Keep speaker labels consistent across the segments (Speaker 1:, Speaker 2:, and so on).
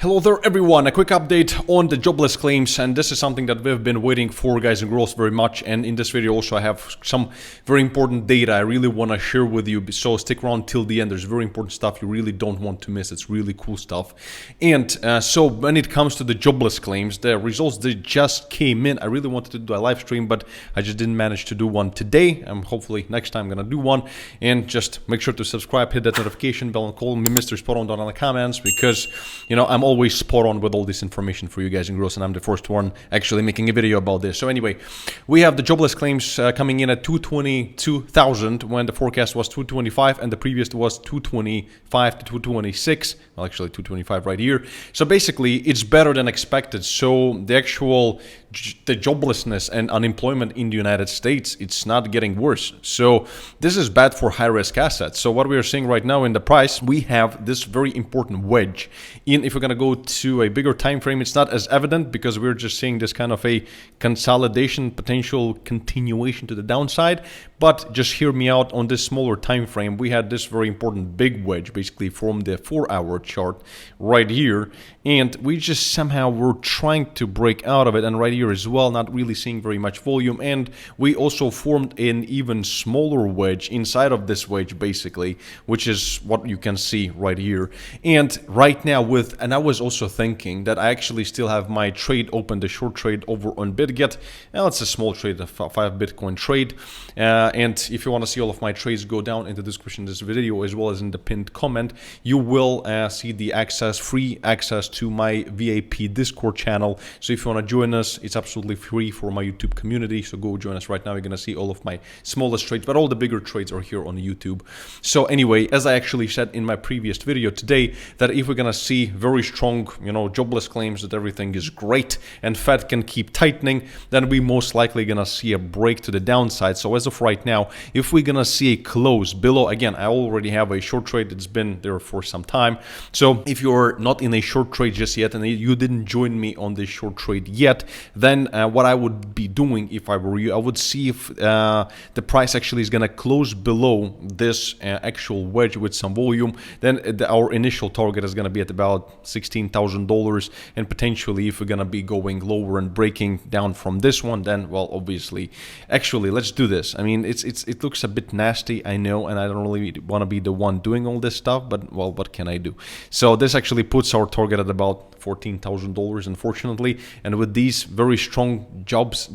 Speaker 1: Hello there everyone, a quick update on the jobless claims, and this is something that we've been waiting for, guys and girls, very much. And in this video also I have some very important data I really want to share with you, so stick around till the end. There's very important stuff you really don't want to miss. It's really cool stuff. And so when it comes to the jobless claims, the results that just came in, I really wanted to do a live stream, but I just didn't manage to do one today. Hopefully next time I'm gonna do one. And just make sure to subscribe, hit that notification bell, and call me Mr. Spot On down in the comments, because I'm always spot on with all this information for you guys and girls, and I'm the first one actually making a video about this. So anyway, we have the jobless claims coming in at 222,000 when the forecast was 225 and the previous was 225 to 226. Well, actually 225 right here. So basically it's better than expected. So the joblessness and unemployment in the United States, it's not getting worse. So this is bad for high risk assets. So what we are seeing right now in the price, we have this very important wedge in. If we're going to go to a bigger time frame, it's not as evident because we're just seeing this kind of a consolidation, potential continuation to the downside. But just hear me out on this smaller time frame. We had this very important big wedge basically from the 4-hour chart right here, and we just somehow were trying to break out of it, and right here as well, not really seeing very much volume. And we also formed an even smaller wedge inside of this wedge basically, which is what you can see right here. And right now and I was also thinking that I actually still have my trade open, the short trade over on BitGet. Now it's a small trade, a 5 Bitcoin trade. And if you want to see all of my trades, go down in the description of this video as well as in the pinned comment. You will see the free access to my VIP Discord channel. So if you want to join us, it's absolutely free for my YouTube community. So go join us right now. You're going to see all of my smallest trades, but all the bigger trades are here on YouTube. So anyway, as I actually said in my previous video today, that if we're going to see very strong, jobless claims that everything is great and Fed can keep tightening, then we most likely going to see a break to the downside. So as of right now, if we're going to see a close below, again, I already have a short trade that's been there for some time. So if you're not in a short trade just yet and you didn't join me on this short trade yet, then what I would be doing if I were you, I would see if the price actually is going to close below this actual wedge with some volume. Then our initial target is going to be at about $16,000, and potentially if we're going to be going lower and breaking down from this one, then, well, obviously, actually, let's do this. I mean, it looks a bit nasty, I know, and I don't really want to be the one doing all this stuff, but, well, what can I do? So this actually puts our target at about $14,000, unfortunately, and with these very strong jobless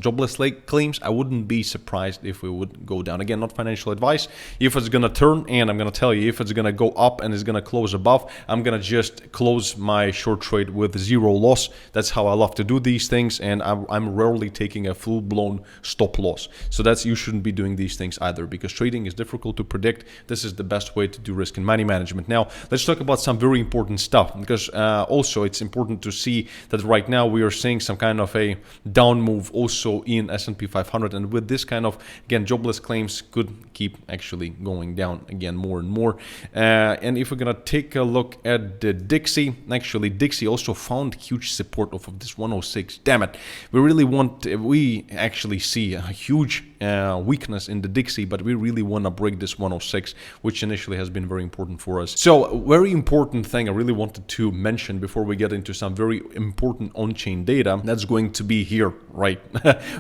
Speaker 1: claims, I wouldn't be surprised if we would go down. Again, not financial advice. If it's going to turn, and I'm going to tell you, if it's going to go up and it's going to close above, I'm going to just close my short trade with 0 loss. That's how I love to do these things, and I'm rarely taking a full-blown stop loss. So you shouldn't be doing these things either, because trading is difficult to predict. This is the best way to do risk and money management. Now, let's talk about some very important stuff, because also it's important to see that right now we are seeing some kind of a down move also in S&P 500, and with this kind of, again, jobless claims could keep actually going down again more and more. And if we're gonna take a look at the Dixie, actually Dixie also found huge support off of this 106. Damn it, we actually see a huge weakness in the Dixie, but we really want to break this 106, which initially has been very important for us. So very important thing I really wanted to mention before we get into some very important on-chain data, that's going to be here, right?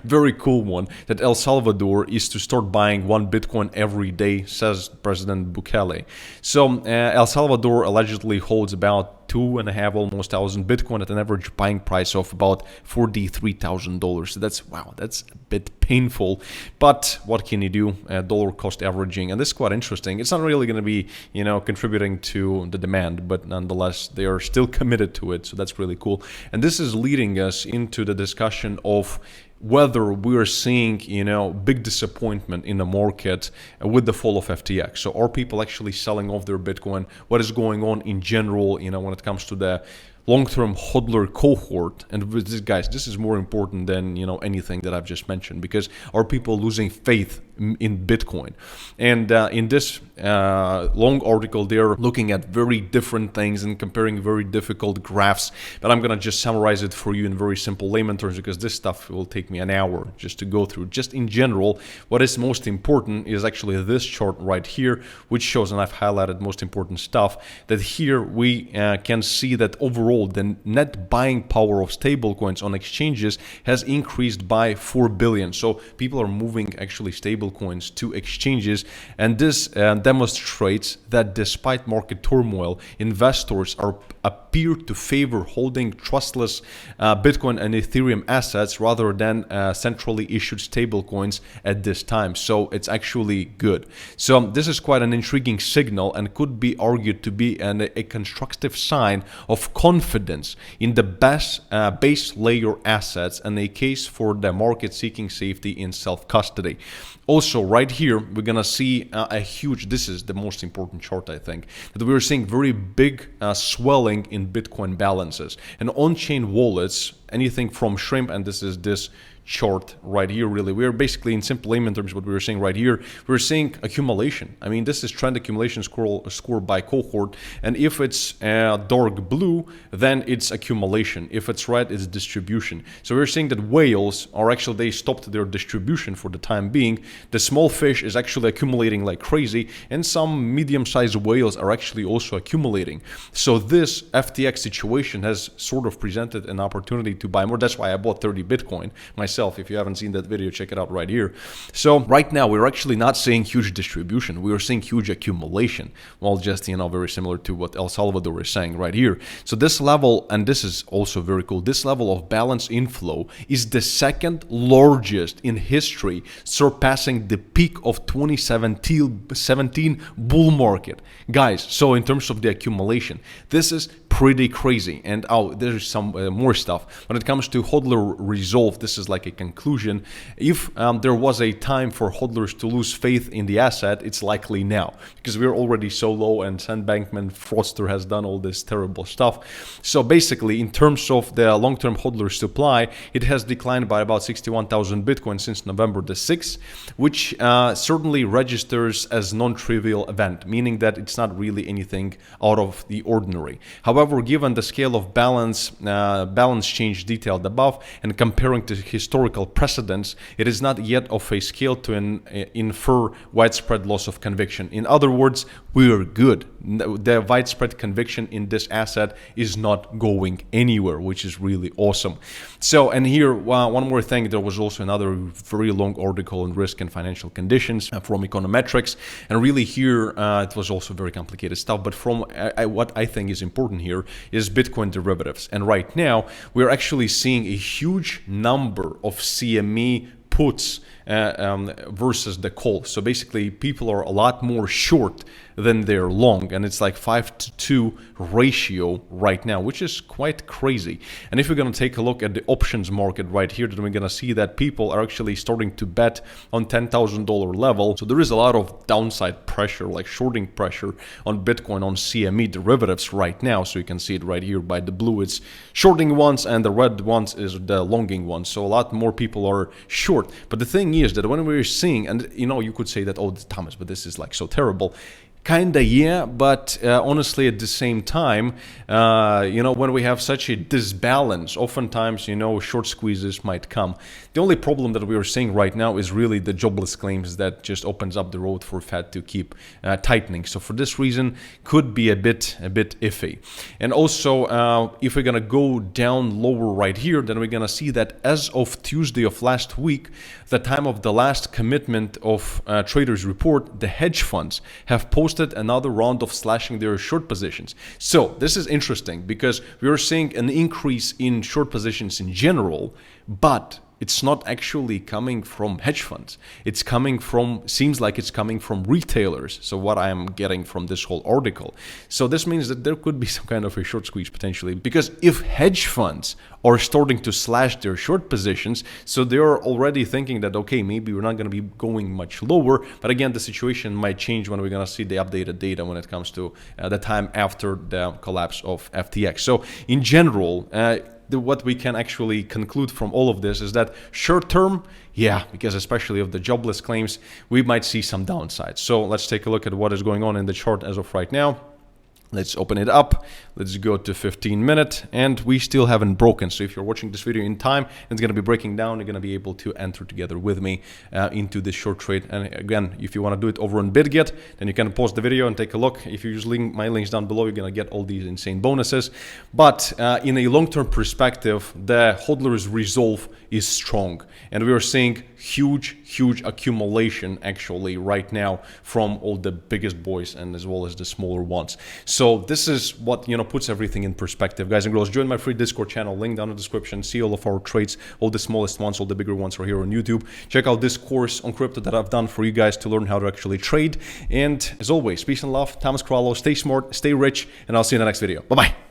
Speaker 1: Very cool one, that El Salvador is to start buying 1 Bitcoin every day, says President Bukele. So El Salvador allegedly holds about 2.5 almost thousand Bitcoin at an average buying price of about $43,000. So that's a bit painful, but what can you do? Dollar cost averaging, and this is quite interesting. It's not really going to be contributing to the demand, but nonetheless they are still committed to it, so that's really cool. And this is leading us into the discussion of whether we're seeing, big disappointment in the market with the fall of FTX. So are people actually selling off their Bitcoin? What is going on in general, when it comes to the long-term hodler cohort? And with this, guys, this is more important than anything that I've just mentioned, because are people losing faith in Bitcoin. And in this long article, they're looking at very different things and comparing very difficult graphs, but I'm gonna just summarize it for you in very simple layman terms, because this stuff will take me an hour just to go through. Just in general, what is most important is actually this chart right here, which shows, and I've highlighted most important stuff, that here we can see that overall the net buying power of stablecoins on exchanges has increased by 4 billion. So people are moving actually stablecoins to exchanges, and this demonstrates that despite market turmoil, investors appear to favor holding trustless Bitcoin and Ethereum assets rather than centrally issued stablecoins at this time. So it's actually good. So this is quite an intriguing signal and could be argued to be a constructive sign of confidence in the base layer assets and a case for the market seeking safety in self-custody. Also, right here, we're gonna see a huge, this is the most important chart, I think, that we're seeing very big swelling in Bitcoin balances. And on-chain wallets, anything from Shrimp, and this is this chart right here, really, we're basically, in simple layman terms, what we were saying right here, we're seeing accumulation. I mean, this is trend accumulation score by cohort, and if it's dark blue, then it's accumulation. If it's red, it's distribution. So we're seeing that whales are actually, they stopped their distribution for the time being. The small fish is actually accumulating like crazy, and some medium-sized whales are actually also accumulating. So this FTX situation has sort of presented an opportunity to buy more. That's why I bought 30 Bitcoin myself. If you haven't seen that video, check it out right here. So right now we're actually not seeing huge distribution, we are seeing huge accumulation. Well, just, you know, very similar to what El Salvador is saying right here. So this level, and this is also very cool, this level of balance inflow is the second largest in history, surpassing the peak of 2017 bull market. Guys, so in terms of the accumulation, this is pretty crazy. And there's some more stuff. When it comes to hodler resolve, this is like a conclusion. If there was a time for hodlers to lose faith in the asset, it's likely now, because we're already so low and Sam Bankman-Fraudster has done all this terrible stuff. So basically, in terms of the long-term hodler supply, it has declined by about 61,000 Bitcoin since November the 6th, which certainly registers as non-trivial event, meaning that it's not really anything out of the ordinary. However, given the scale of balance change detailed above and comparing to historical precedents, it is not yet of a scale to infer widespread loss of conviction. In other words, we are good. The widespread conviction in this asset is not going anywhere, which is really awesome. So, and here, one more thing, there was also another very long article on risk and financial conditions from Econometrics, and really here, it was also very complicated stuff, but from what I think is important here is Bitcoin derivatives. And right now, we're actually seeing a huge number of CME puts versus the call. So basically, people are a lot more short than they're long, and it's like 5-to-2 ratio right now, which is quite crazy. And if we're going to take a look at the options market right here, then we're going to see that people are actually starting to bet on $10,000 level. So there is a lot of downside pressure, like shorting pressure on Bitcoin on CME derivatives right now. So you can see it right here by the blue, it's shorting ones, and the red ones is the longing ones. So a lot more people are short. But the thing is that when we're seeing, and you know, you could say that, oh, Thomas, but this is like so terrible. Kinda, yeah, but honestly, at the same time, you know, when we have such a disbalance, oftentimes, you know, short squeezes might come. The only problem that we are seeing right now is really the jobless claims that just opens up the road for Fed to keep tightening. So for this reason, could be a bit iffy. And also, if we're gonna go down lower right here, then we're gonna see that as of Tuesday of last week, the time of the last commitment of traders report, the hedge funds have posted another round of slashing their short positions. So this is interesting because we are seeing an increase in short positions in general, but it's not actually coming from hedge funds. It's coming from, seems like it's coming from retailers. So what I am getting from this whole article. So this means that there could be some kind of a short squeeze potentially, because if hedge funds are starting to slash their short positions, so they're already thinking that, okay, maybe we're not going to be going much lower. But again, the situation might change when we're going to see the updated data when it comes to the time after the collapse of FTX. So in general, what we can actually conclude from all of this is that short term, yeah, because especially of the jobless claims, we might see some downsides. So let's take a look at what is going on in the chart as of right now. Let's open it up. Let's go to 15 minute, and we still haven't broken. So if you're watching this video in time, it's going to be breaking down. You're going to be able to enter together with me into this short trade. And again, if you want to do it over on BitGet, then you can pause the video and take a look. If you use my links down below, you're going to get all these insane bonuses. But in a long-term perspective, the hodler's resolve is strong, and we are seeing huge accumulation actually right now from all the biggest boys and as well as the smaller ones. So this is what, you know, puts everything in perspective. Guys and girls, join my free Discord channel, link down in the description. See all of our trades, all the smallest ones, all the bigger ones are here on YouTube. Check out this course on crypto that I've done for you guys to learn how to actually trade. And as always, peace and love. Thomas Krallo, stay smart, stay rich, and I'll see you in the next video. Bye bye.